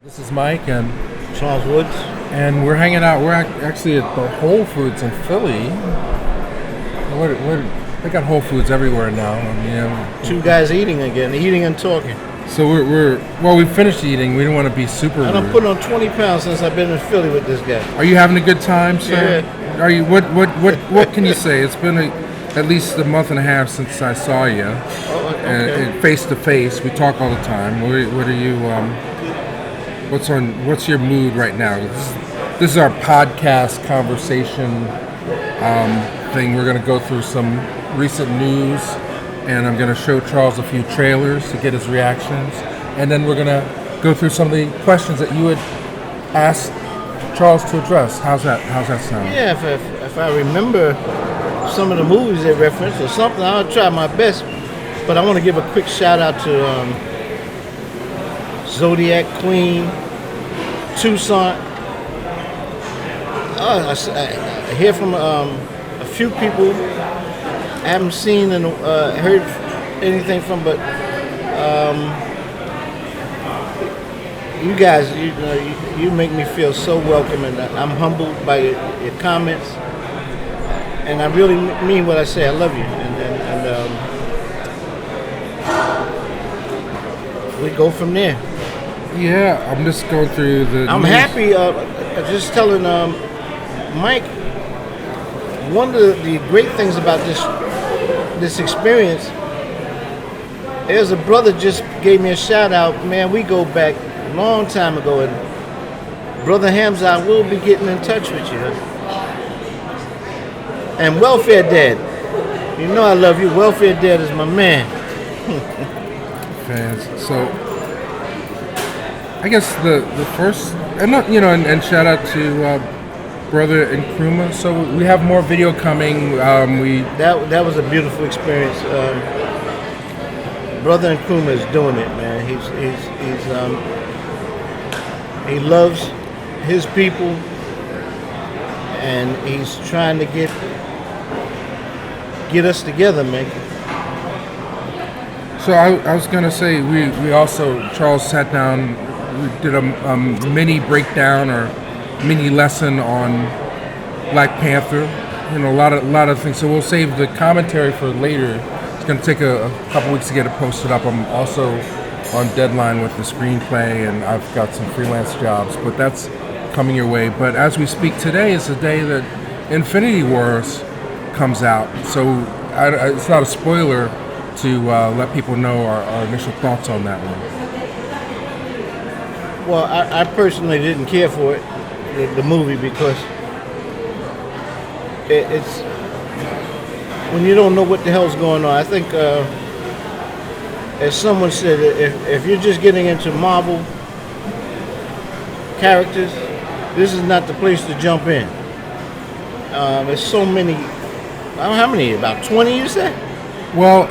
This is Mike and Charles Woods. we're hanging out. We're actually at the Whole Foods in Philly. They got Whole Foods everywhere now. Two guys eating and talking. So we finished eating. We don't want to be super rude. And I'm putting on 20 pounds since I've been in Philly with this guy. Are you having a good time, sir? Yeah. Are you? What can you say? It's been at least a month and a half since I saw you. Oh, okay. And face to face. We talk all the time. What are you? What's your mood right now? This is our podcast conversation thing. We're going to go through some recent news, and I'm going to show Charles a few trailers to get his reactions, and then we're going to go through some of the questions that you had asked Charles to address. How's that sound? Yeah, if I remember some of the movies they referenced or something, I'll try my best. But I want to give a quick shout out to Zodiac Queen, Tucson. I hear from a few people I haven't seen and heard anything from, but you guys, you make me feel so welcome, and I'm humbled by your comments, and I really mean what I say. I love you, and we go from there. Yeah, I'm just going through the I'm news. happy. Just telling Mike, one of the great things about this experience is a brother just gave me a shout out. Man, we go back a long time ago, and Brother Hamza will be getting in touch with you. And Welfare Dad, you know I love you. Welfare Dad is my man. Fans. So I guess the first, and shout out to Brother and Kruma. So we have more video coming. That was a beautiful experience. Brother and Kruma is doing it, man. He loves his people, and he's trying to get us together, man. So I was gonna say we also, Charles sat down. We did a mini breakdown or mini lesson on Black Panther. A lot of things. So we'll save the commentary for later. It's going to take a couple weeks to get it posted up. I'm also on deadline with the screenplay, and I've got some freelance jobs, but that's coming your way. But as we speak today is the day that Infinity Wars comes out. So it's not a spoiler to let people know our initial thoughts on that one. Well, I personally didn't care for it, the movie, because it's when you don't know what the hell's going on. I think, as someone said, if you're just getting into Marvel characters, this is not the place to jump in. There's so many. I don't know how many. About 20, you said? Well,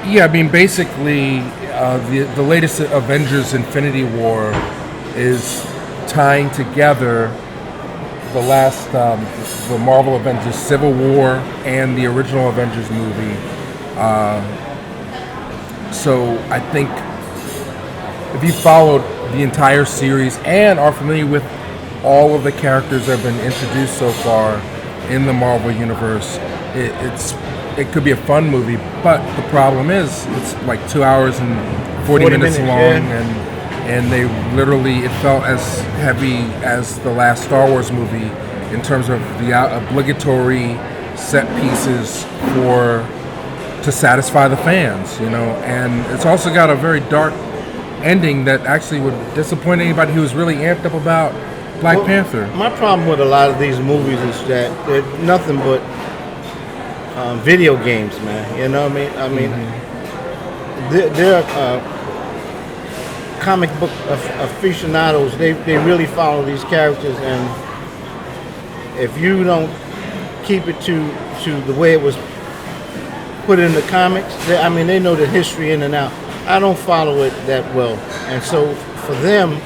yeah. I mean, basically, the latest Avengers Infinity War is tying together the last the Marvel Avengers Civil War and the original Avengers movie. So I think if you followed the entire series and are familiar with all of the characters that have been introduced so far in the Marvel universe, it could be a fun movie. But the problem is it's like 2 hours and 40 minutes long, yeah. and they literally, it felt as heavy as the last Star Wars movie in terms of the obligatory set pieces to satisfy the fans, and it's also got a very dark ending that actually would disappoint anybody who was really amped up about Black Panther. My problem with a lot of these movies is that they're nothing but video games, man. You know what I mean? They're comic book aficionados. They really follow these characters, and if you don't keep it to the way it was put in the comics, they know the history in and out. I don't follow it that well, and so for them,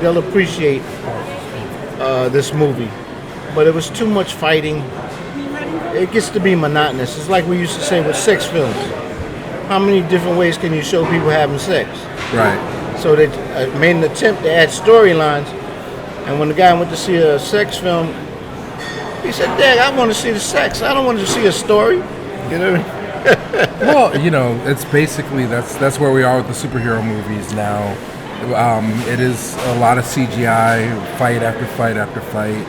they'll appreciate this movie. But it was too much fighting. It gets to be monotonous. It's like we used to say with sex films. How many different ways can you show people having sex? Right. So they made an attempt to add storylines. And when the guy went to see a sex film, he said, "Dad, I want to see the sex. I don't want to see a story." You know what I mean? Well, it's basically that's where we are with the superhero movies now. It is a lot of CGI, fight after fight after fight.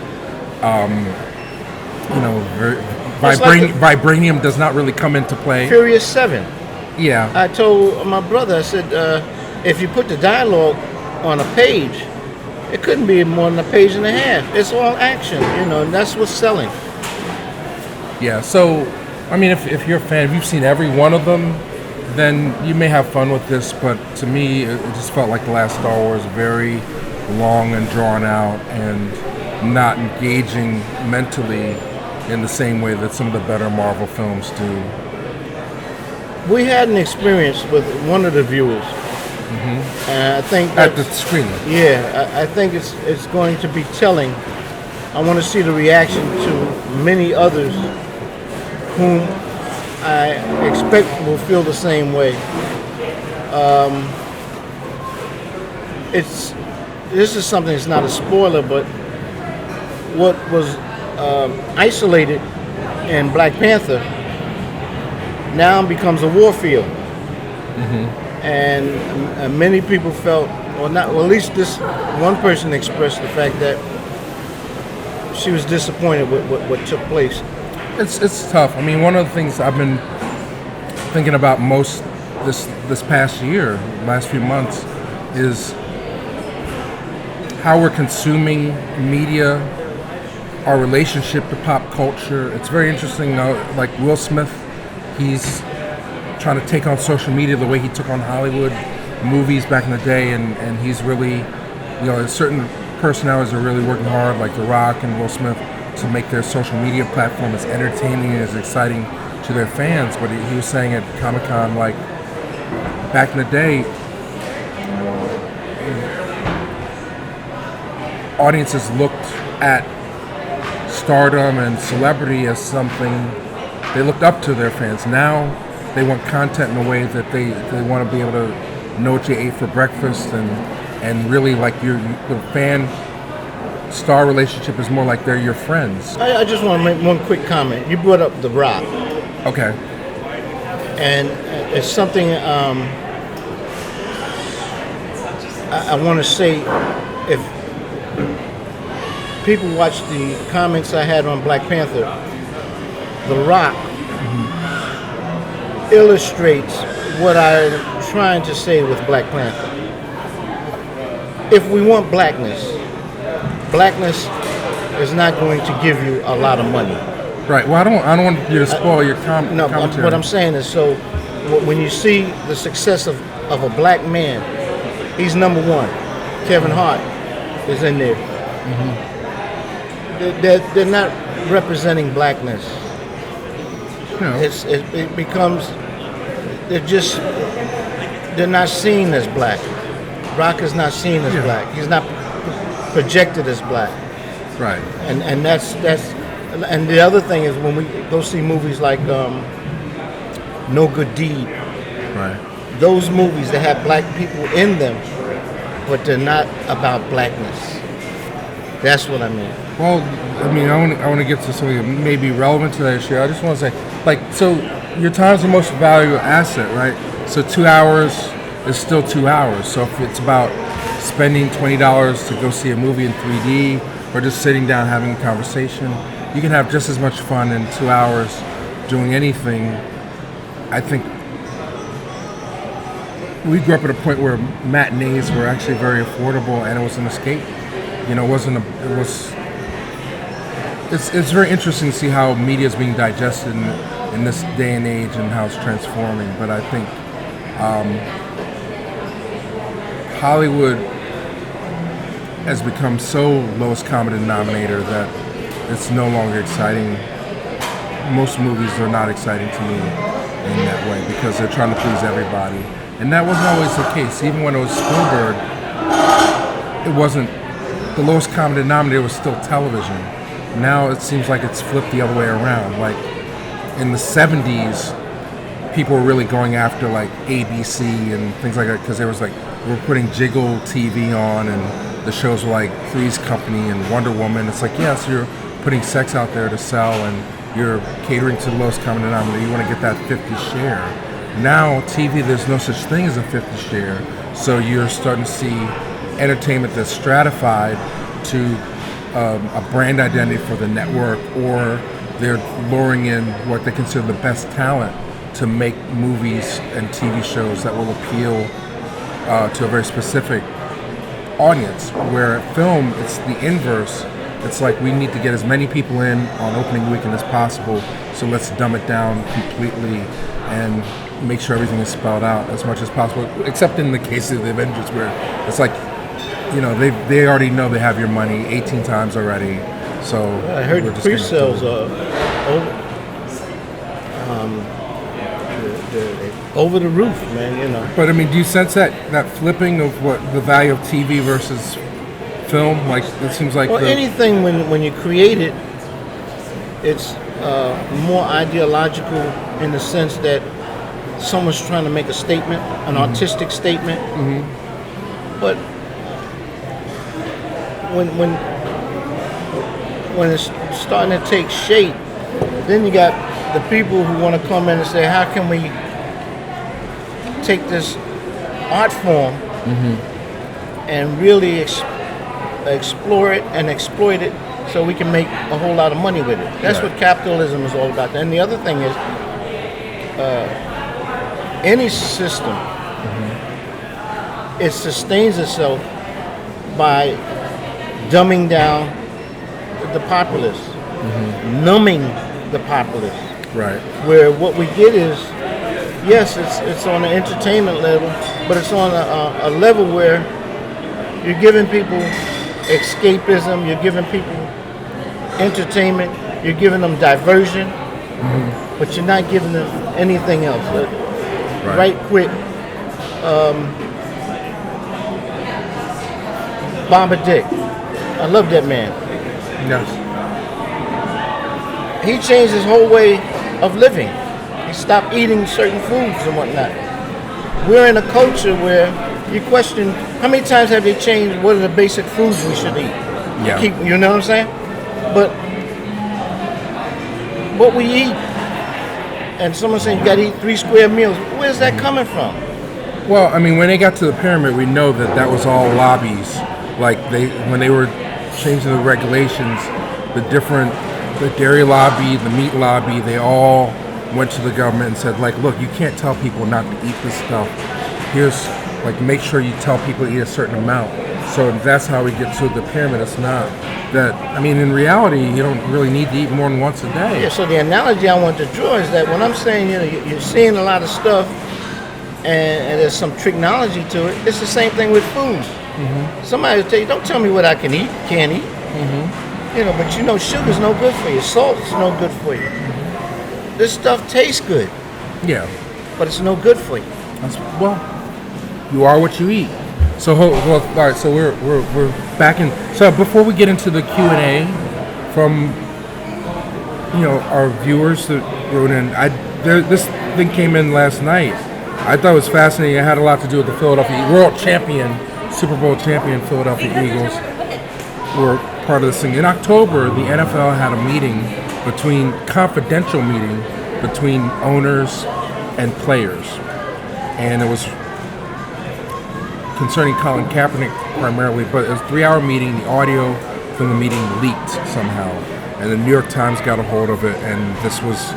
Vibranium does not really come into play. Furious 7. Yeah. I told my brother, I said, if you put the dialogue on a page, it couldn't be more than a page and a half. It's all action, and that's what's selling. Yeah, so, I mean, if you're a fan, if you've seen every one of them, then you may have fun with this, but to me, it just felt like the last Star Wars, very long and drawn out and not engaging mentally in the same way that some of the better Marvel films do. We had an experience with one of the viewers, and I think At the screening. Yeah, I think it's going to be telling. I want to see the reaction to many others whom I expect will feel the same way. This is something that's not a spoiler, but what was isolated in Black Panther now becomes a war field. And many people felt, at least this one person expressed the fact that she was disappointed with what took place. It's tough. I mean, one of the things I've been thinking about most this past year, last few months, is how we're consuming media, our relationship to pop culture. It's very interesting, like Will Smith, he's trying to take on social media the way he took on Hollywood movies back in the day, and he's really, certain personalities are really working hard, like The Rock and Will Smith, to make their social media platform as entertaining and as exciting to their fans. But he was saying at Comic-Con, like, back in the day, audiences looked at stardom and celebrity as something they looked up to their fans. Now they want content in a way that they want to be able to know what you ate for breakfast, and really, like, the fan star relationship is more like they're your friends. I just want to make one quick comment. You brought up The Rock. Okay. And it's something I want to say. If people watch the comments I had on Black Panther, The Rock illustrates what I'm trying to say with Black Panther. If we want blackness is not going to give you a lot of money. Right. Well, I don't want you to spoil your commentary. No, what I'm saying is, so when you see the success of a black man, he's number one. Kevin Hart is in there. They're not representing blackness. No. It becomes, they're not seen as black. Rock is not seen as black. He's not projected as black. Right. And that's and the other thing is, when we go see movies like No Good Deed, Right. those movies that have black people in them, but they're not about blackness. That's what I mean. Well, I mean, I want to get to something that may be relevant to that issue. I just want to say, like, so your time's the most valuable asset, right? So 2 hours is still 2 hours. So if it's about spending $20 to go see a movie in 3D, or just sitting down having a conversation, you can have just as much fun in 2 hours doing anything. I think we grew up at a point where matinees were actually very affordable, and it was an escape. It's very interesting to see how media is being digested in this day and age and how it's transforming. But I think Hollywood has become so lowest common denominator that it's no longer exciting. Most movies are not exciting to me in that way because they're trying to please everybody. And that wasn't always the case. Even when it was Spielberg, it wasn't, the lowest common denominator was still television. Now it seems like it's flipped the other way around. Like in the 70s, people were really going after like ABC and things like that because there was like we're putting Jiggle TV on, and the shows like Three's Company and Wonder Woman. It's like, yes, you're putting sex out there to sell, and you're catering to the lowest common denominator. You want to get that 50 share. Now, TV, there's no such thing as a 50 share, so you're starting to see entertainment that's stratified to a brand identity for the network, or they're luring in what they consider the best talent to make movies and TV shows that will appeal to a very specific audience. Where film, it's the inverse. It's like, we need to get as many people in on opening weekend as possible, so let's dumb it down completely and make sure everything is spelled out as much as possible, except in the case of the Avengers, where it's like, you know, they already know they have your money 18 times already. So I heard the pre-sales are over the roof, man. You know. But I mean, do you sense that flipping of what the value of TV versus film? Like, it seems like anything when you create it, it's more ideological in the sense that someone's trying to make a statement, an artistic statement. But when it's starting to take shape, then you got the people who want to come in and say, how can we take this art form and really explore it and exploit it so we can make a whole lot of money with it. That's what capitalism is all about. And the other thing is, any system, it sustains itself by dumbing down the populace, numbing the populace. Right. Where what we get is, yes, it's on an entertainment level, but it's on a level where you're giving people escapism, you're giving people entertainment, you're giving them diversion, but you're not giving them anything else. Right quick, Baba Dick. I love that man. Yes. He changed his whole way of living. He stopped eating certain foods and whatnot. We're in a culture where you question, how many times have they changed what are the basic foods we should eat? Yeah. You know what I'm saying? But what we eat, and someone saying you got to eat 3 square meals, where's that coming from? Well, I mean, when they got to the pyramid, we know that was all lobbies. Like, when they were changing the regulations, the dairy lobby, the meat lobby, they all went to the government and said, like, look, you can't tell people not to eat this stuff. Here's, like, make sure you tell people to eat a certain amount. So that's how we get to the pyramid. It's not that, I mean, in reality, you don't really need to eat more than once a day. Yeah, so the analogy I want to draw is that when I'm saying, you know, you're seeing a lot of stuff and there's some technology to it, it's the same thing with food. Somebody will tell you, don't tell me what I can eat, can't eat. You know, but you know, sugar's no good for you. Salt's no good for you. This stuff tastes good. Yeah. But it's no good for you. Well, you are what you eat. So, all right. So we're back in. So before we get into the Q&A from, you know, our viewers that wrote in, this thing came in last night. I thought it was fascinating. It had a lot to do with the Philadelphia world champion, Super Bowl champion Philadelphia Eagles. Were part of this thing. In October, the NFL had a confidential meeting between owners and players, and it was concerning Colin Kaepernick primarily, but it was a 3-hour meeting. The audio from the meeting leaked somehow, and the New York Times got a hold of it, and this was,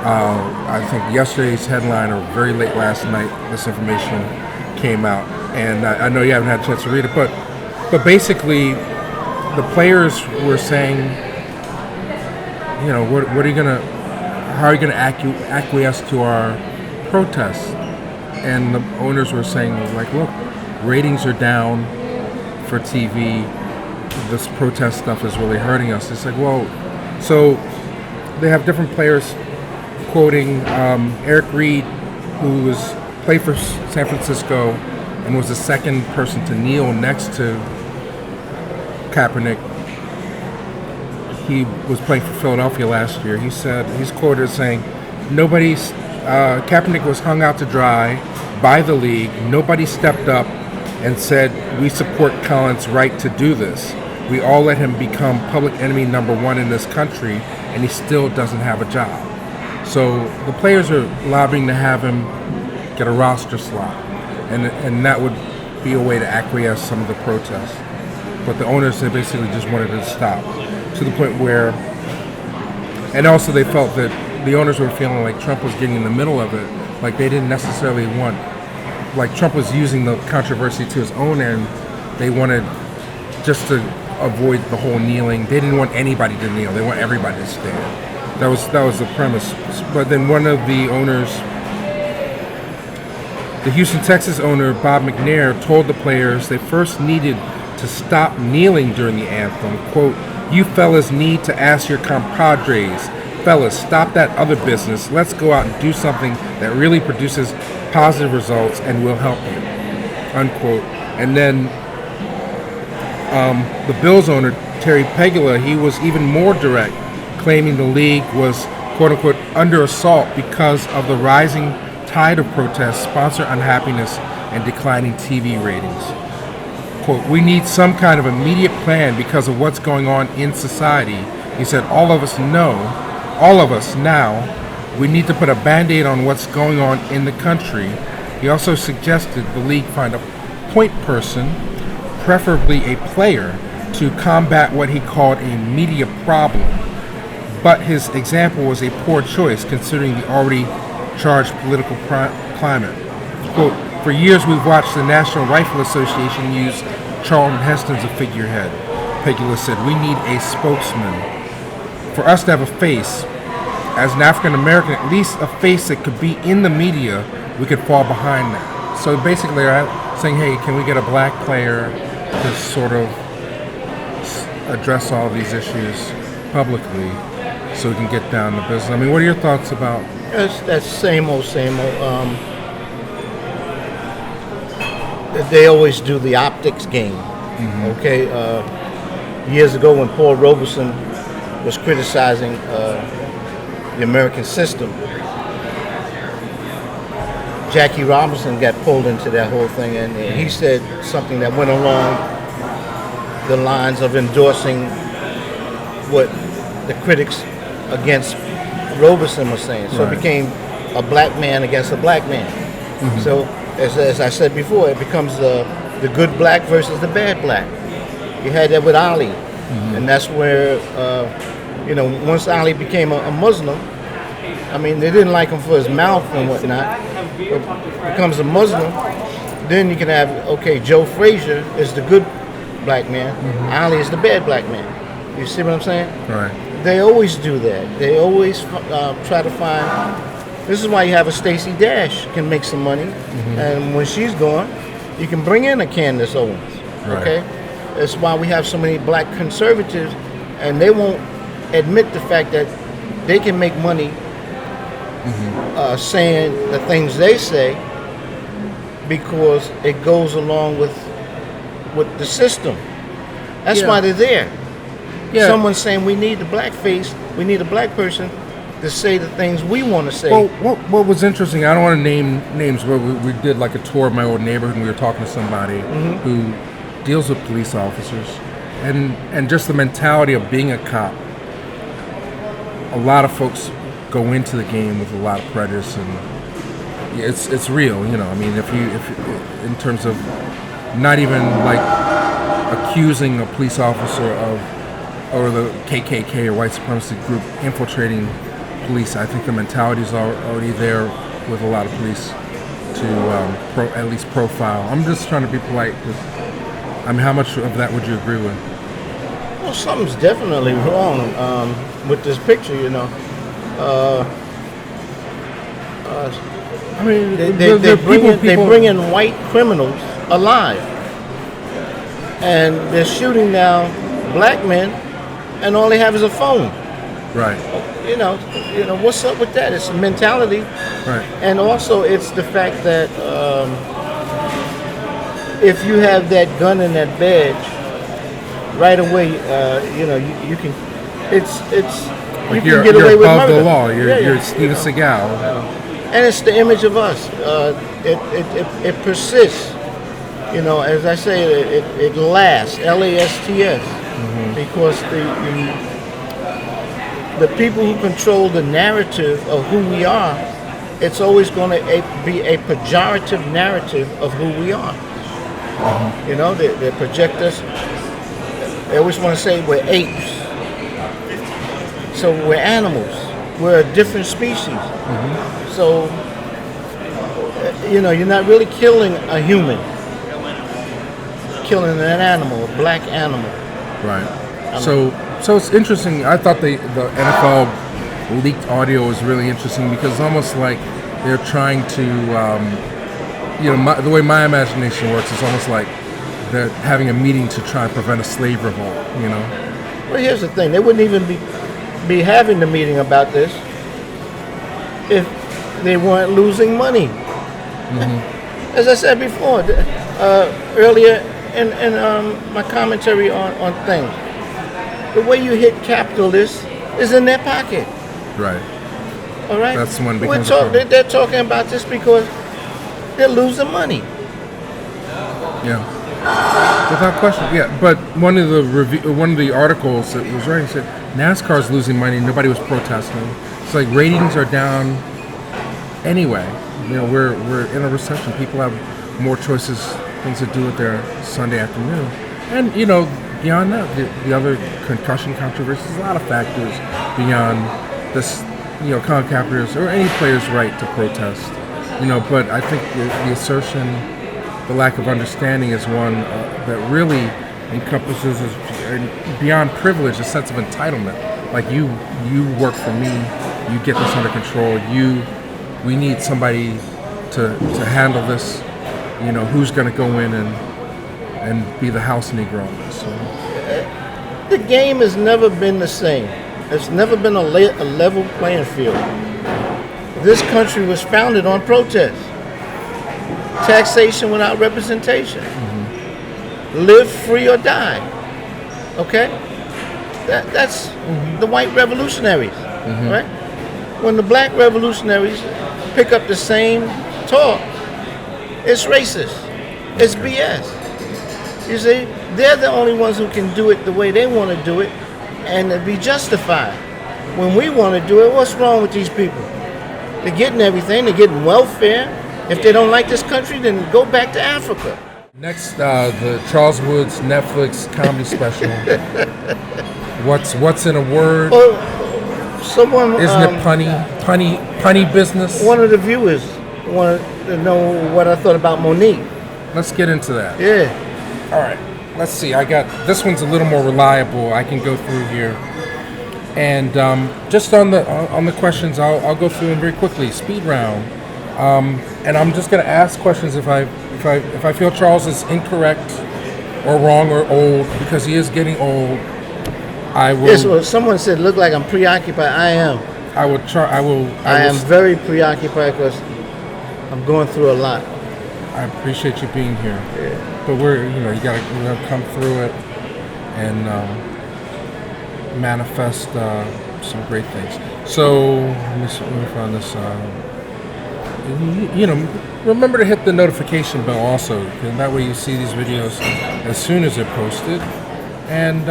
I think, yesterday's headline or very late last night, this information came out, and I know you haven't had a chance to read it, but basically, the players were saying, you know, how are you gonna acquiesce to our protests? And the owners were saying, like, look, ratings are down for TV. This protest stuff is really hurting us. It's like, well, so they have different players quoting Eric Reed, who played for San Francisco and was the second person to kneel next to Kaepernick. He was playing for Philadelphia last year. He said, he's quoted as saying, Kaepernick was hung out to dry by the league. Nobody stepped up and said, "We support Colin's right to do this. We all let him become public enemy number one in this country, and he still doesn't have a job." So the players are lobbying to have him get a roster slot, and that would be a way to acquiesce some of the protests. But the owners, they basically just wanted it to stop, to the point where, and also they felt that the owners were feeling like Trump was getting in the middle of it, like they didn't necessarily want, like Trump was using the controversy to his own end. They wanted just to avoid the whole kneeling. They didn't want anybody to kneel. They want everybody to stand. That was the premise. But then one of the owners, the Houston Texas owner, Bob McNair, told the players they first needed to stop kneeling during the anthem. Quote, "You fellas need to ask your compadres. Fellas, stop that other business. Let's go out and do something that really produces positive results and will help you." Unquote. And then the Bills owner, Terry Pegula, he was even more direct, claiming the league was, quote unquote, under assault because of the rising tide of protests, sponsor unhappiness, and declining TV ratings. Quote, "We need some kind of immediate plan because of what's going on in society." He said, all of us now, we need to put a Band-Aid on what's going on in the country. He also suggested the league find a point person, preferably a player, to combat what he called a media problem. But his example was a poor choice considering the already charged political climate. Quote, "For years we've watched the National Rifle Association use Charlton Heston as a figurehead," Pegula said. "We need a spokesman. For us to have a face, as an African American, at least a face that could be in the media, we could fall behind that." So basically they're saying, hey, can we get a black player to sort of address all these issues publicly so we can get down to business? I mean, what are your thoughts about? That's same old, same old. They always do the optics game. Mm-hmm. Okay, years ago when Paul Robeson was criticizing the American system, Jackie Robinson got pulled into that whole thing, and he said something that went along the lines of endorsing what the critics against Robeson was saying. So It became a black man against a black man. Mm-hmm. So as I said before, it becomes the good black versus the bad black. You had that with Ali, mm-hmm. and that's where once Ali became a Muslim, I mean, they didn't like him for his mouth and whatnot. But becomes a Muslim, then you can have, Joe Frazier is the good black man, mm-hmm. Ali is the bad black man. You see what I'm saying? Right. They always do that. They always try to find. This is why you have a Stacey Dash can make some money, mm-hmm. and when she's gone, you can bring in a Candace Owens. Right. Okay, that's why we have so many black conservatives, and they won't admit the fact that they can make money mm-hmm. Saying the things they say because it goes along with the system. That's why they're there. Yeah. Someone's saying we need the black face, we need a black person to say the things we want to say. Well, what was interesting, I don't want to name names, but we did like a tour of my old neighborhood and we were talking to somebody mm-hmm. who deals with police officers and just the mentality of being a cop. A lot of folks go into the game with a lot of prejudice, and it's real, I mean, if in terms of not even like accusing a police officer or the KKK or white supremacy group infiltrating police, I think the mentality is already there with a lot of police to at least profile. I'm just trying to be polite. I mean, how much of that would you agree with? Well, something's definitely wrong with this picture, I mean, they bring in white criminals alive, and they're shooting down black men, and all they have is a phone. Right. What's up with that? It's a mentality. Right. And also, it's the fact that if you have that gun and that badge, right away, you can. It's. Like you can get away with above murder. the law. You're Steven Seagal. And it's the image of us. It persists. You know, as I say, it lasts, Lasts, because the people who control the narrative of who we are, it's always going to be a pejorative narrative of who we are. You know, they project us. They always want to say we're apes. So we're animals. We're a different species. So, you know, you're not really killing a human. Killing an animal, a black animal. Right. So it's interesting. I thought the NFL leaked audio was really interesting because it's almost like they're trying to, you know, the way my imagination works, it's almost like they're having a meeting to try and prevent a slave revolt, you know? Well, here's the thing. They wouldn't even be having the meeting about this if they weren't losing money. As I said before, earlier in my commentary on things, the way you hit capitalists is in their pocket. Right. All right? That's when it becomes a problem. They're talking about this because they're losing money. Yeah. Without question, yeah. But one of the articles that was writing said NASCAR's losing money. Nobody was protesting. It's like ratings are down anyway. You know, we're in a recession. People have more choices, things to do with their Sunday afternoon. And you know, beyond that, the other concussion controversies, a lot of factors beyond this. You know, Colin Kaepernick's or any player's right to protest. You know, but I think the assertion, the lack of understanding is one that really encompasses beyond privilege a sense of entitlement. Like you work for me, you get this under control. We need somebody to handle this. You know, who's going to go in and be the house Negro on this? So. The game has never been the same. It's never been a level playing field. This country was founded on protest. Taxation without representation. Live free or die. Okay? That's the white revolutionaries. Right? When the black revolutionaries pick up the same talk, it's racist. It's BS. You see, they're the only ones who can do it the way they want to do it and be justified. When we want to do it, what's wrong with these people? They're getting everything. They're getting welfare. If they don't like this country, then go back to Africa. Next, the Charles Woods Netflix comedy special. What's in a word? Well, someone isn't it punny business? One of the viewers wanted to know what I thought about Monique. Let's get into that. Yeah. All right. Let's see. I got this one's a little more reliable. I can go through here, and just on the questions, I'll go through them very quickly. Speed round, and I'm just going to ask questions if I feel Charles is incorrect or wrong or old because he is getting old. I will. Yes. Well, someone said, "Look like I'm preoccupied." I am. I will try. I am very preoccupied because I'm going through a lot. I appreciate you being here. Yeah. But we're gonna come through it and manifest some great things. So let me find this. Remember to hit the notification bell also, and that way you see these videos as soon as they're posted. And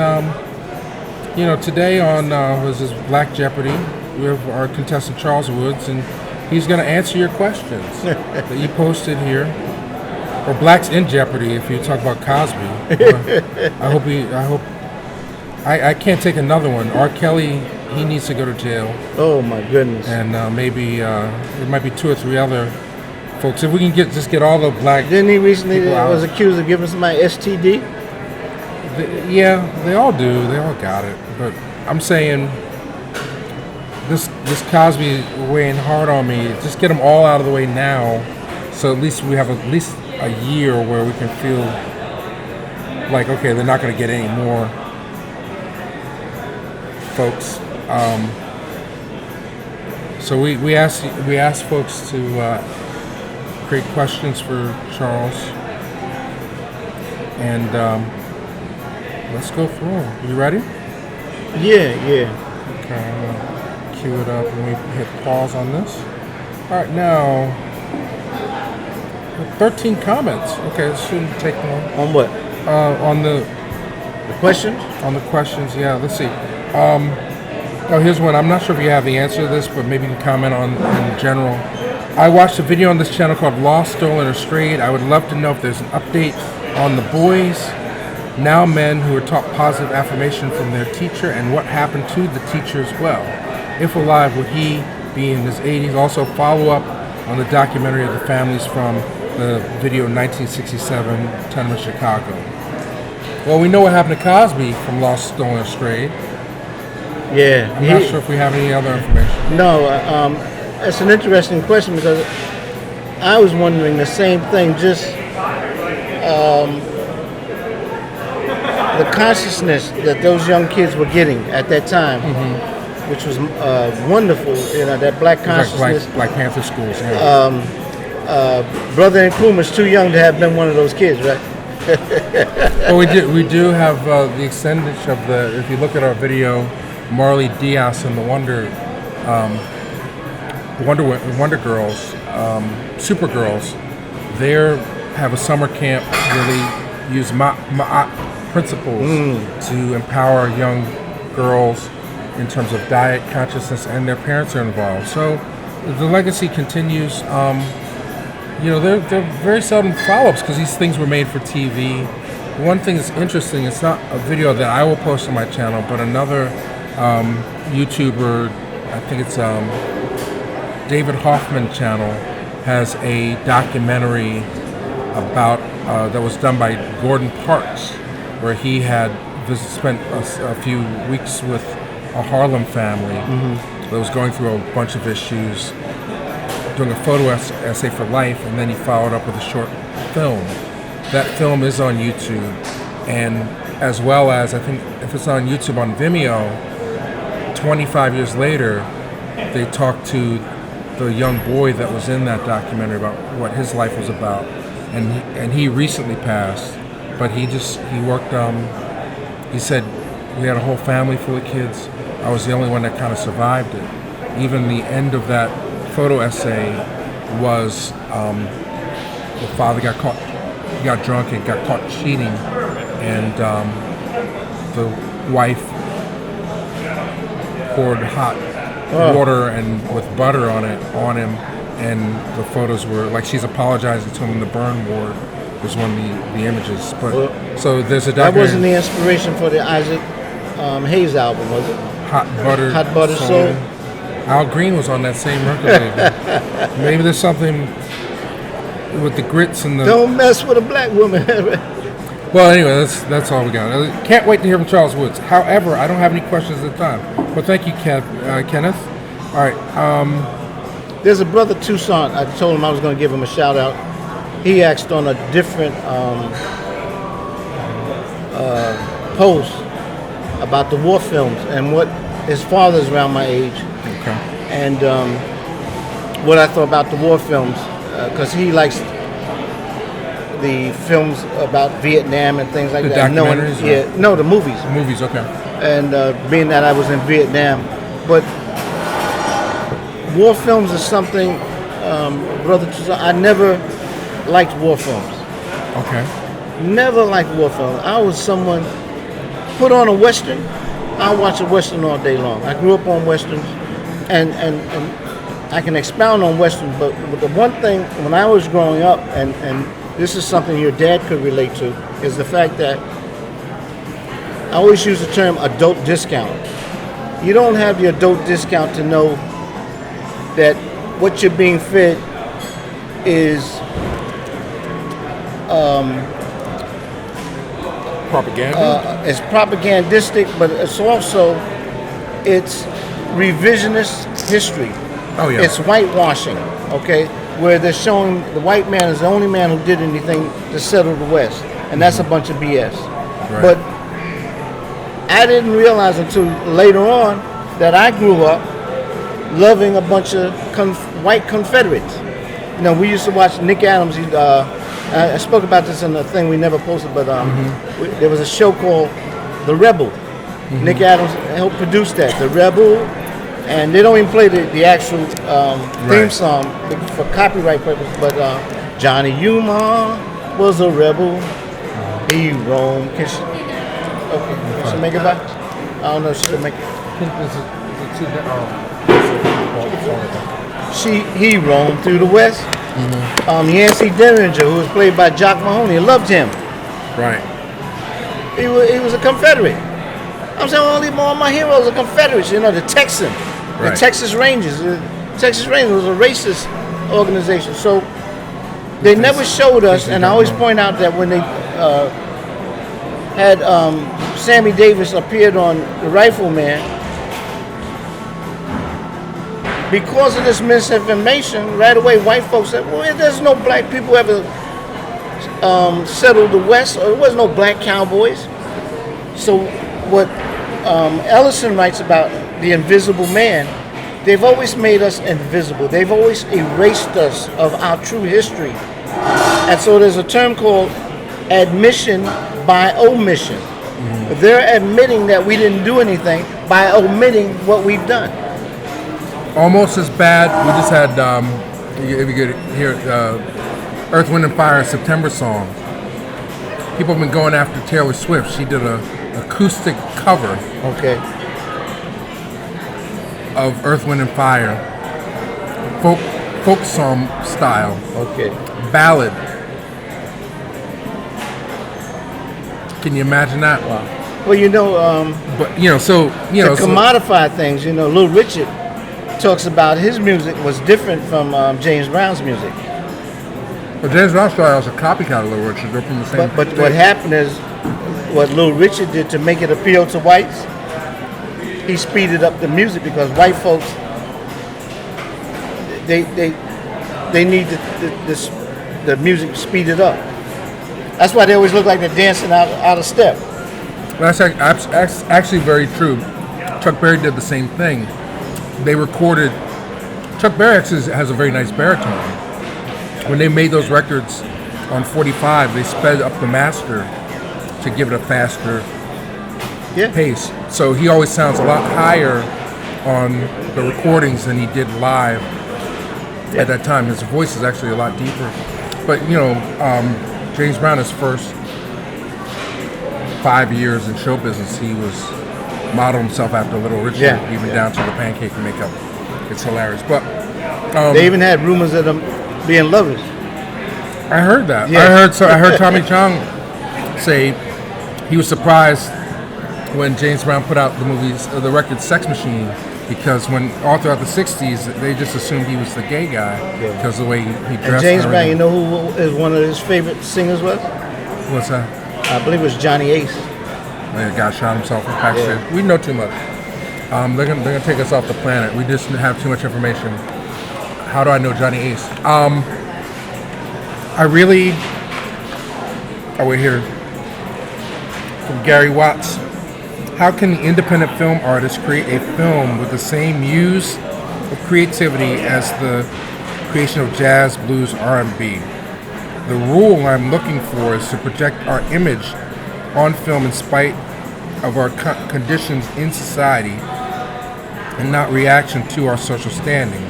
today on was this Black Jeopardy, we have our contestant Charles Woods, and he's going to answer your questions that you posted here. Or Blacks in Jeopardy, if you talk about Cosby. I can't take another one. R. Kelly, he needs to go to jail. Oh my goodness. And maybe there might be 2 or 3 other folks. If we can get all the black. Didn't he recently was accused of giving somebody STD? Yeah, they all do. They all got it. But I'm saying this Cosby weighing hard on me. Just get them all out of the way now, so at least we have at least a year where we can feel like, okay, they're not going to get any more folks. So we asked folks to create questions for Charles, and let's go through them. You ready? Yeah. Okay, I'm gonna cue it up and we hit pause on this. All right, now. 13 comments. Okay, this shouldn't take long. On what? On the questions? On the questions, yeah. Let's see. Oh, here's one. I'm not sure if you have the answer to this, but maybe you can comment on in general. I watched a video on this channel called Lost, Stolen, or Strayed. I would love to know if there's an update on the boys, now men, who are taught positive affirmation from their teacher, and what happened to the teacher as well. If alive, would he be in his 80s? Also, follow up on the documentary of the families from the video 1967, Tenement Chicago. Well, we know what happened to Cosby from Lost, Stolen, or Strayed. Yeah. I'm not sure if we have any other information. No, it's an interesting question because I was wondering the same thing. Just the consciousness that those young kids were getting at that time, which was wonderful. You know, that black consciousness. Like Black Panther schools. Yeah. Brother Nkrumah's too young to have been one of those kids, right? Well, we do have the extendage of the. If you look at our video, Marley Diaz and the Wonder Girls, Supergirls, they have a summer camp where they use Ma'at principles to empower young girls in terms of diet, consciousness, and their parents are involved. So the legacy continues. You know, they're very seldom follow-ups because these things were made for TV. One thing that's interesting, it's not a video that I will post on my channel, but another YouTuber, I think it's David Hoffman channel, has a documentary about that was done by Gordon Parks, where he had spent a few weeks with a Harlem family that was going through a bunch of issues, doing a photo essay for life, and then he followed up with a short film. That film is on YouTube, and as well as, I think if it's on YouTube on Vimeo, 25 years later, they talked to the young boy that was in that documentary about what his life was about, and he recently passed, but he worked. He said we had a whole family full of kids. I was the only one that kind of survived it. Even the end of that photo essay was the father got caught. He got drunk and got caught cheating, and the wife poured hot water and with butter on him, and the photos were like she's apologizing to him in the burn ward. Was one of the images, but so there's a documentary. That wasn't the inspiration for the Isaac Hayes album, was it? Hot Butter Soul. Al Green was on that same record label. Maybe there's something with the grits and the. Don't mess with a black woman. Well, anyway, that's all we got. Can't wait to hear from Charles Woods. However, I don't have any questions at the time. Well, thank you, Kenneth. All right. There's a brother Tucson. I told him I was going to give him a shout out. He asked on a different post about the war films and what his father's around my age. Okay. And what I thought about the war films, because he likes the films about Vietnam and things like the that. Documentaries? No, the movies. The movies, okay. And being that I was in Vietnam, but war films is something, brother. I never liked war films. Okay. Never liked war films. I was someone put on a Western. I watch a Western all day long. I grew up on Westerns, and I can expound on Westerns. But the one thing when I was growing up, and this is something your dad could relate to, is the fact that I always use the term adult discount. You don't have the adult discount to know that what you're being fed is propaganda. It's propagandistic, but it's also revisionist history. Oh yeah. It's whitewashing. Okay, where they're showing the white man is the only man who did anything to settle the West, and that's a bunch of BS. Right. But I didn't realize until later on that I grew up loving a bunch of white Confederates. You know, we used to watch Nick Adams. I spoke about this in the thing we never posted, but there was a show called The Rebel. Nick Adams helped produce that, The Rebel, and they don't even play the actual theme song for copyright purposes, but Johnny Yuma was a rebel. He roamed. Can she make it back? I don't know if she can make it. He roamed through the West. Yancey Derringer, who was played by Jock Mahoney, loved him. Right. He was a Confederate. I'm saying all my heroes are Confederates. You know, the Texan, the Texas Rangers. The Texas Rangers was a racist organization. So they never showed us, and I always point out that when they had Sammy Davis appeared on The Rifleman, because of this misinformation, right away white folks said, well, there's no black people ever settled the West, or there was no black cowboys. So what Ellison writes about the invisible man, they've always made us invisible. They've always erased us of our true history. And so there's a term called admission by omission. They're admitting that we didn't do anything by omitting what we've done. Almost as bad. We just had, if you could hear, Earth, Wind, and Fire September song. People have been going after Taylor Swift. She did a acoustic cover of Earth, Wind, and Fire, folk song style, ballad. Can you imagine that? Wow. Well, but to commodify things. Little Richard talks about his music was different from James Brown's music. But James Brown's style was a copycat of Little Richard. They're from the same. But what happened is, what Little Richard did to make it appeal to whites, he speeded up the music because white folks, they need the music speeded up. That's why they always look like they're dancing out of step. That's actually very true. Chuck Berry did the same thing. They recorded. Chuck Berry actually has a very nice baritone. When they made those records on 45, they sped up the master to give it a faster pace. So he always sounds a lot higher on the recordings than he did live at that time. His voice is actually a lot deeper. But James Brown, his first 5 years in show business, he was modeled himself after Little Richard, down to the pancake makeup. It's hilarious. But they even had rumors of them being lovers. I heard that. Yeah. I heard Tommy Chong say he was surprised when James Brown put out the record Sex Machine, because when all throughout the 60s they just assumed he was the gay guy because of the way he dressed. And James Brown, you know who is one of his favorite singers was? What's that? I believe it was Johnny Ace. The guy shot himself in backstage. We know too much. They're gonna take us off the planet. We just have too much information. How do I know Johnny Ace? We're here from Gary Watts. How can the independent film artist create a film with the same muse of creativity as the creation of jazz, blues, R&B? The rule I'm looking for is to project our image on film in spite of our conditions in society and not reaction to our social standing.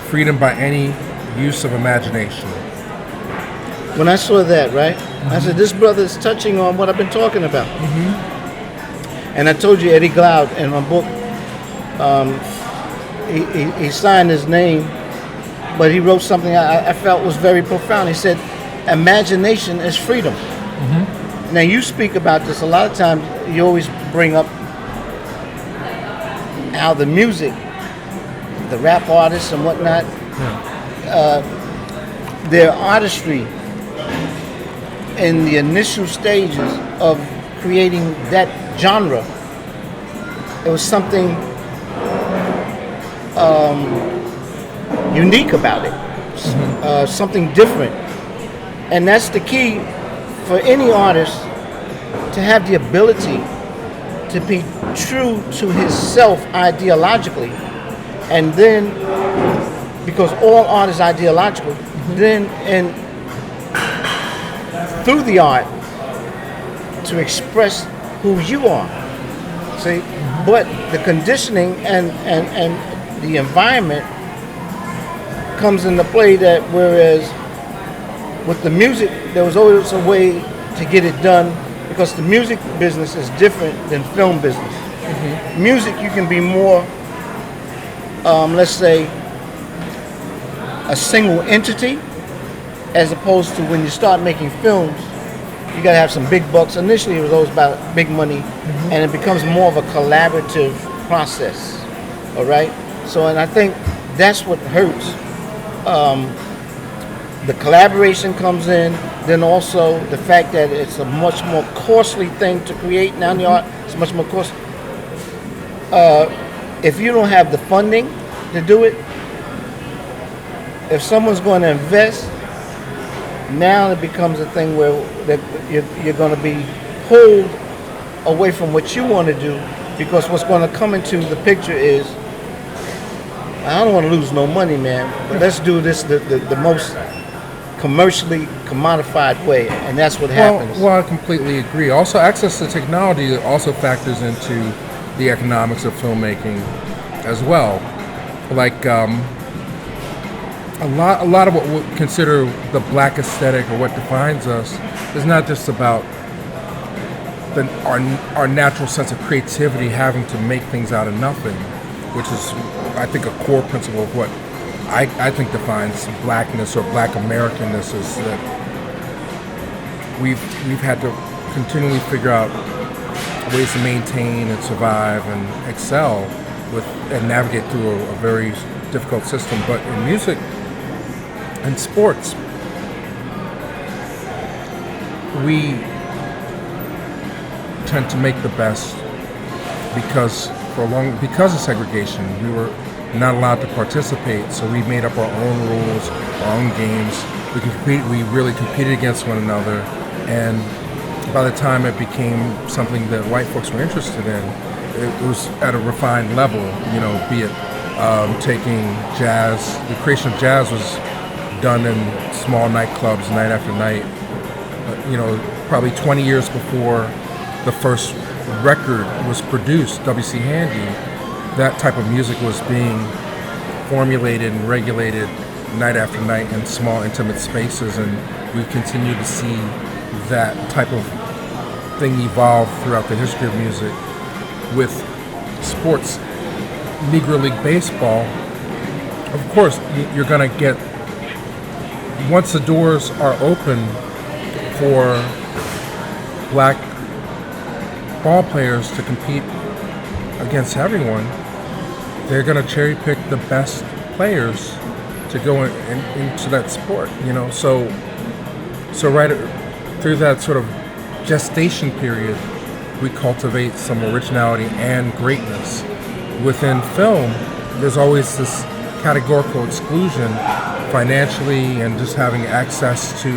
Freedom by any use of imagination. When I saw that, right, I said, this brother is touching on what I've been talking about. And I told you Eddie Glaude in my book, he signed his name, but he wrote something I felt was very profound. He said, imagination is freedom. Now you speak about this a lot of times. You always bring up how the music, the rap artists and whatnot, their artistry in the initial stages of creating that genre, it was something unique about it, something different. And that's the key for any artist, to have the ability to be true to himself ideologically, and then, because all art is ideological, then and through the art to express who you are. See, but the conditioning and the environment comes into play, that whereas with the music, there was always a way to get it done because the music business is different than film business. Music, you can be more, let's say, a single entity, as opposed to when you start making films, you gotta have some big bucks. Initially, it was always about big money, and it becomes more of a collaborative process. All right. So, and I think that's what hurts. The collaboration comes in, then also the fact that it's a much more costly thing to create. Now in the art, it's much more costly. If you don't have the funding to do it, if someone's going to invest, now it becomes a thing where that you're going to be pulled away from what you want to do, because what's going to come into the picture is, I don't want to lose no money, man, but let's do this the most commercially commodified way, and that's what happens. Well, I completely agree. Also, access to technology also factors into the economics of filmmaking as well. Like a lot of what we consider the black aesthetic, or what defines us, is not just about our natural sense of creativity, having to make things out of nothing, which is, I think, a core principle of what I think defines blackness or black Americanness, is that we've had to continually figure out ways to maintain and survive and excel with and navigate through a very difficult system. But in music and sports, we tend to make the best because of segregation, we were not allowed to participate. So we made up our own rules, our own games. We really competed against one another, and by the time it became something that white folks were interested in, it was at a refined level. You know, be it taking jazz. The creation of jazz was done in small nightclubs night after night. You know, probably 20 years before the first record was produced, W.C. Handy, that type of music was being formulated and regulated night after night in small, intimate spaces, and we continue to see that type of thing evolve throughout the history of music. With sports, Negro League Baseball, of course, you're going to get, once the doors are open for black ball players to compete against everyone, they're going to cherry pick the best players to go into that sport, you know. So right through that sort of gestation period, we cultivate some originality and greatness. Within film, there's always this categorical exclusion financially and just having access to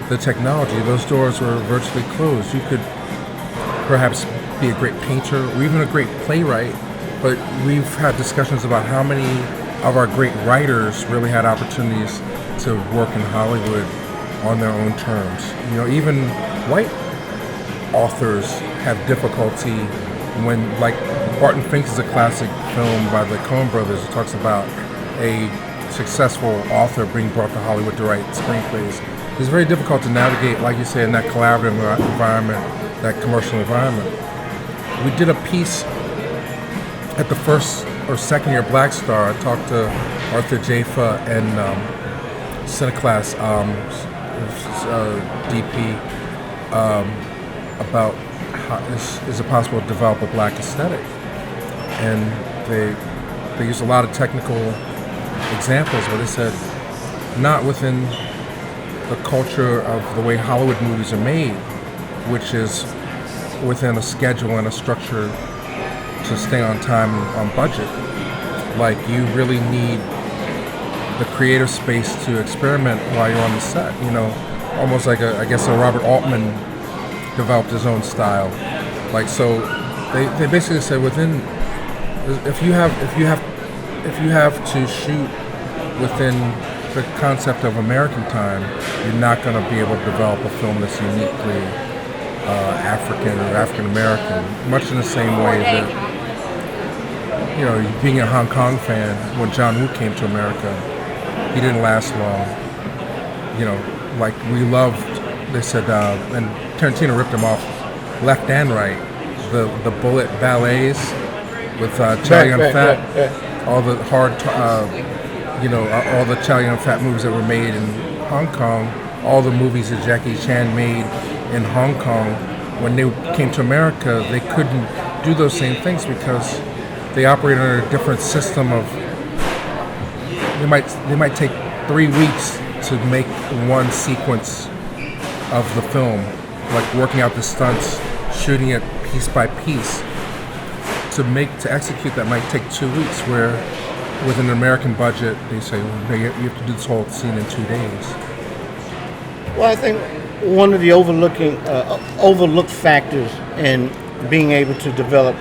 the technology. Those doors were virtually closed. You could perhaps be a great painter or even a great playwright, but we've had discussions about how many of our great writers really had opportunities to work in Hollywood on their own terms. You know, even white authors have difficulty when, like, Barton Fink is a classic film by the Coen brothers. It talks about a successful author being brought to Hollywood to write screenplays. It's very difficult to navigate, like you say, in that collaborative environment, that commercial environment. We did a piece at the first or second year Black Star. I talked to Arthur Jaffa and Cineclass DP about how is it possible to develop a black aesthetic, and they used a lot of technical examples where they said not within the culture of the way Hollywood movies are made, which is within a schedule and a structure to stay on time and on budget. Like, you really need the creative space to experiment while you're on the set, you know, almost like I guess Robert Altman developed his own style. Like, so they basically said within, if you have to shoot within the concept of American time, you're not going to be able to develop a film that's uniquely African or African American, much in the same way that, you know, being a Hong Kong fan, when John Woo came to America, he didn't last long. You know, like we loved. They said, and Tarantino ripped them off left and right. The bullet ballets with Chow Yun-fat, all the hard, all the Chow Yun-fat movies that were made in Hong Kong, all the movies that Jackie Chan made in Hong Kong. When they came to America, they couldn't do those same things because they operate under a different system of. They might take 3 weeks to make one sequence of the film, like working out the stunts, shooting it piece by piece. To execute that might take 2 weeks, where with an American budget, they say, well, you have to do this whole scene in 2 days. Well, I think one of the overlooked factors in being able to develop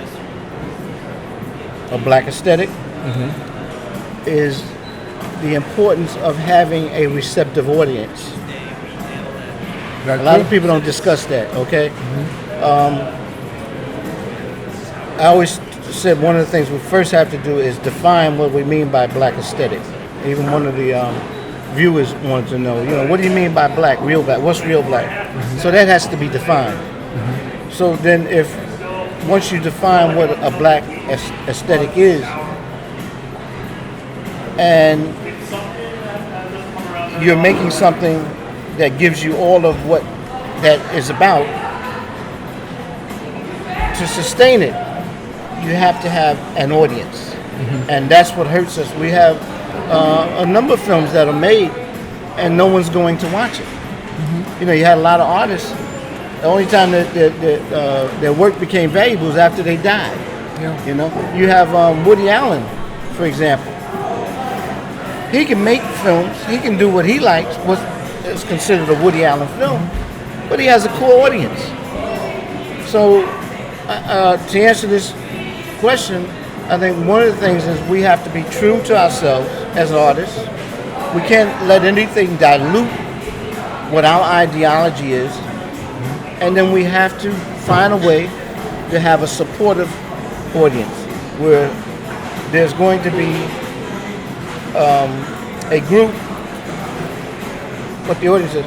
a black aesthetic is the importance of having a receptive audience. A lot of people don't discuss that, okay? I always said one of the things we first have to do is define what we mean by black aesthetic. Even one of the viewers wanted to know, what do you mean by black, real black? What's real black? So that has to be defined. So then once you define what a black aesthetic is, and you're making something that gives you all of what that is about, to sustain it, you have to have an audience. And that's what hurts us. We have a number of films that are made and no one's going to watch it. You had a lot of artists. The only time that their work became valuable was after they died. You have Woody Allen, for example. He can make films. He can do what he likes, what is considered a Woody Allen film, but he has a core audience. So to answer this question, I think one of the things is we have to be true to ourselves as artists. We can't let anything dilute what our ideology is. And then we have to find a way to have a supportive audience where there's going to be a group, what the audience is,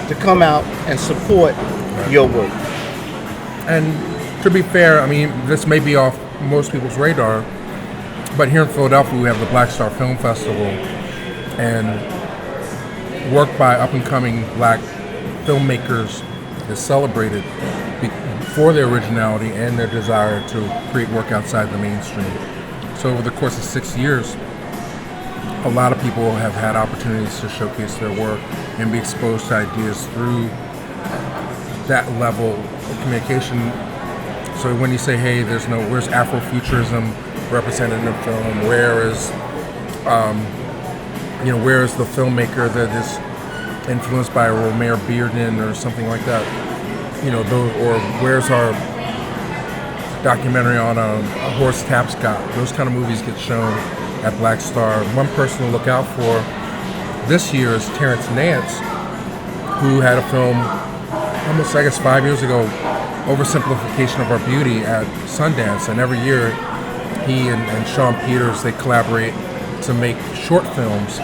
to come out and support your work. And to be fair, I mean, this may be off most people's radar, but here in Philadelphia we have the Black Star Film Festival, and work by up-and-coming black filmmakers is celebrated for their originality and their desire to create work outside the mainstream. So over the course of 6 years, a lot of people have had opportunities to showcase their work and be exposed to ideas through that level of communication. So when you say, hey, where's Afrofuturism represented in film? Where's the filmmaker that is influenced by Romare Bearden or something like that? Or where's our documentary on Horace Tapscott? Those kind of movies get shown at Black Star. One person to look out for this year is Terence Nance, who had a film almost, 5 years ago, Oversimplification of Our Beauty at Sundance, and every year he and Sean Peters, they collaborate to make short films.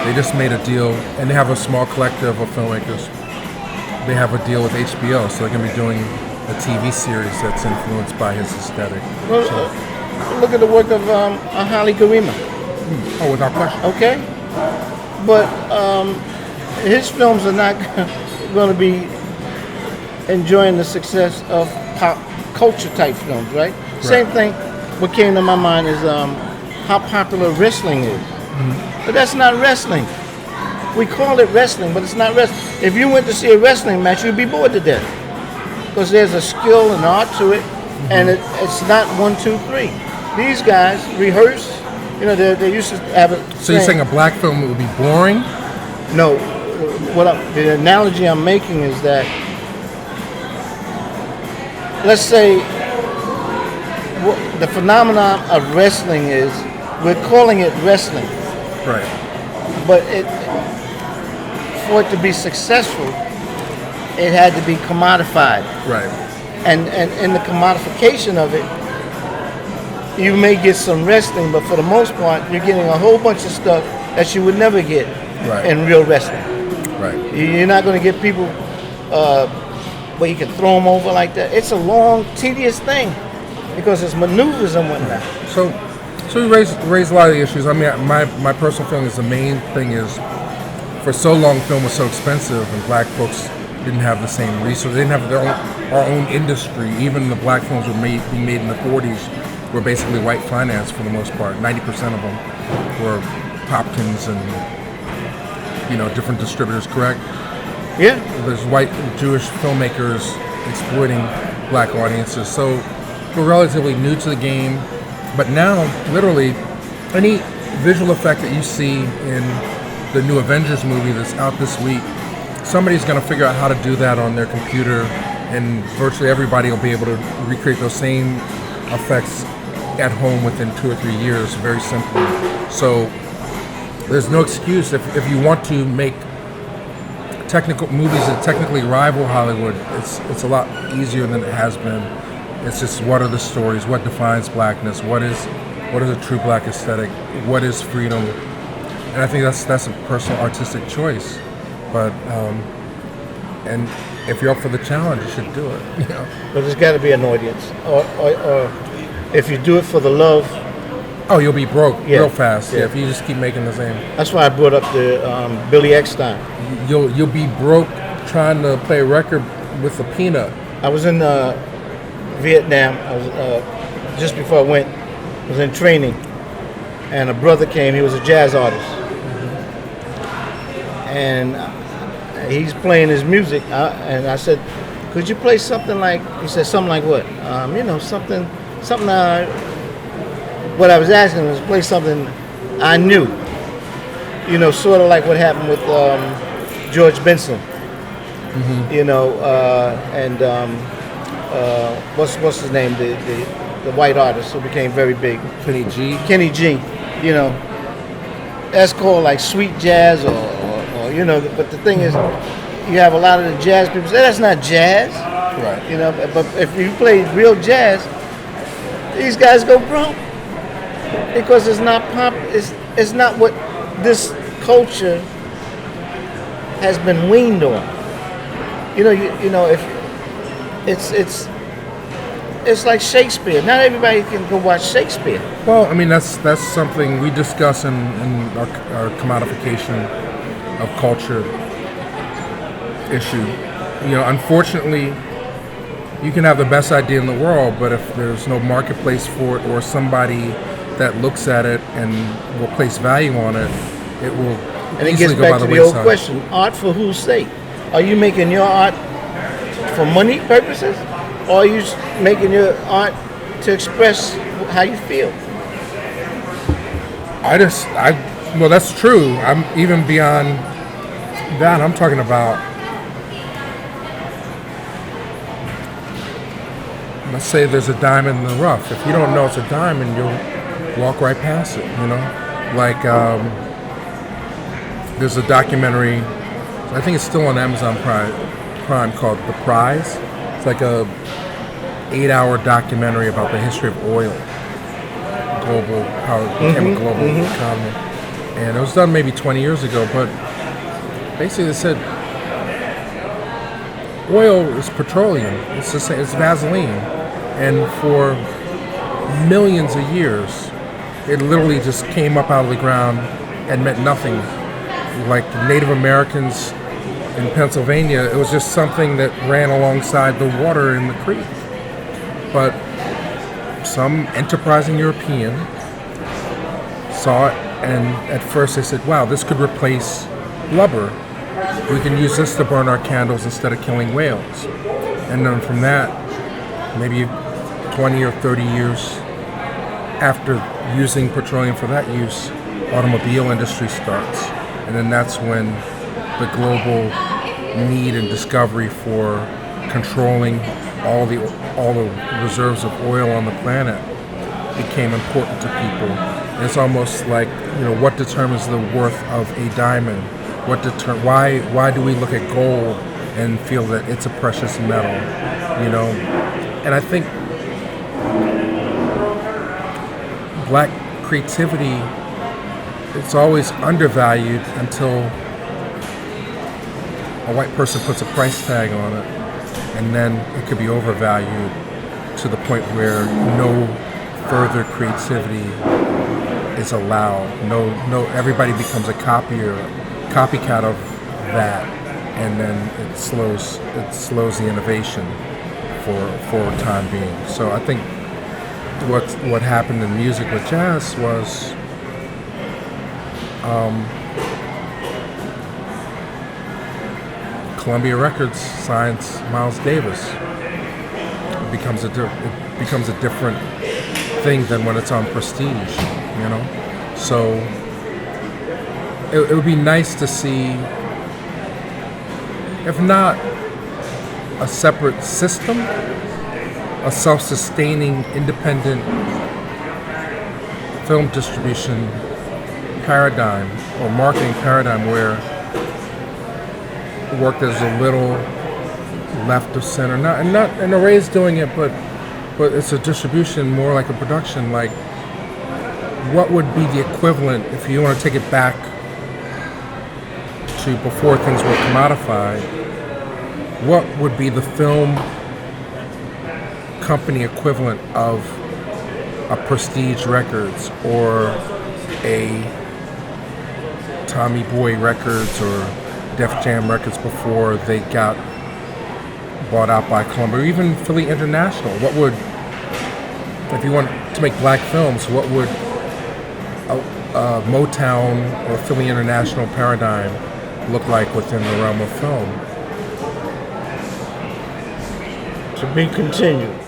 They just made a deal, and they have a small collective of filmmakers. They have a deal with HBO, so they're going to be doing a TV series that's influenced by his aesthetic. Well, look at the work of Ahali Karima. Oh, without question. Okay, but his films are not going to be enjoying the success of pop culture type films, right? Same thing. What came to my mind is how popular wrestling is. But that's not wrestling. We call it wrestling, but it's not wrestling. If you went to see a wrestling match, you'd be bored to death because there's a skill and art to it, and it's not 1, 2, 3. These guys rehearse. They used to have it. So you're saying a black film would be boring? No. The analogy I'm making is that, let's say, the phenomenon of wrestling is, we're calling it wrestling. Right. But for it to be successful, it had to be commodified. Right. And in the commodification of it, you may get some wrestling, but for the most part, you're getting a whole bunch of stuff that you would never get in real wrestling. Right. You're not going to get people where you can throw them over like that. It's a long, tedious thing because there's maneuvers and whatnot. So we raised a lot of the issues. I mean, my personal feeling is the main thing is, for so long, film was so expensive, and black folks didn't have the same resources. They didn't have our own industry. Even the black films being made in the 40s were basically white financed for the most part. 90% of them were Hopkins and different distributors. Correct? Yeah. There's white Jewish filmmakers exploiting black audiences. So we're relatively new to the game. But now, literally, any visual effect that you see in the new Avengers movie that's out this week, somebody's going to figure out how to do that on their computer, and virtually everybody will be able to recreate those same effects at home within 2 or 3 years, very simply. So there's no excuse if you want to make technical movies that technically rival Hollywood. It's a lot easier than it has been. It's just, what are the stories? What defines blackness? What is a true black aesthetic? What is freedom? And I think that's a personal artistic choice. But and if you're up for the challenge, you should do it. But there's got to be an audience, or if you do it for the love. Oh, you'll be broke real fast. Yeah, if you just keep making the same. That's why I brought up the Billy Eckstein. You'll be broke trying to play a record with a peanut. I was in Vietnam. I was just before I went. I was in training, and a brother came. He was a jazz artist, and he's playing his music. And I said, "Could you play something like?" He said, "Something like what? Something." What I was asking was play something I knew. Sort of like what happened with George Benson. Mm-hmm. What's his name? The white artist who became very big. Kenny G. That's called like sweet jazz or. But the thing is, you have a lot of the jazz people say that's not jazz. Right. But if you play real jazz, these guys go broke because it's not pop. It's not what this culture has been weaned on. If it's like Shakespeare. Not everybody can go watch Shakespeare. Well, I mean that's something we discuss in our commodification of culture issue. Unfortunately, you can have the best idea in the world, but if there's no marketplace for it or somebody that looks at it and will place value on it, it will and it easily gets go back by to the the old wayside. question: art for whose sake? Are you making your art for money purposes, or are you making your art to express how you feel? Well, that's true. I'm even beyond that. I'm talking about, let's say there's a diamond in the rough. If you don't know it's a diamond, you'll walk right past it, Like, there's a documentary, I think it's still on Amazon Prime called The Prize. It's like a 8-hour documentary about the history of oil, how it became a global economy. And it was done maybe 20 years ago, but basically they said oil is petroleum. It's Vaseline. And for millions of years, it literally just came up out of the ground and meant nothing. Like Native Americans in Pennsylvania, it was just something that ran alongside the water in the creek. But some enterprising European saw it, and at first they said, wow, this could replace blubber. We can use this to burn our candles instead of killing whales. And then from that, maybe 20 or 30 years after using petroleum for that use, automobile industry starts. And then that's when the global need and discovery for controlling all the reserves of oil on the planet became important to people. And it's almost like, what determines the worth of a diamond? Why do we look at gold and feel that it's a precious metal? And I think black creativity, it's always undervalued until a white person puts a price tag on it, and then it could be overvalued to the point where no further creativity is allowed. No, everybody becomes a copycat of that, and then it slows the innovation for a time being. So I think what happened in music with jazz was Columbia Records signs Miles Davis. It becomes a different thing than when it's on Prestige, you know. So it would be nice to see, if not a separate system, a self-sustaining, independent film distribution paradigm or marketing paradigm where work is a little left of center. And Array's doing it, but it's a distribution more like a production. Like, what would be the equivalent if you want to take it back to before things were commodified? What would be the film company equivalent of a Prestige Records or a Tommy Boy Records or Def Jam Records before they got bought out by Columbia, or even Philly International? What would, if you want to make black films, what would a Motown or Philly International paradigm look like within the realm of film? To be continued.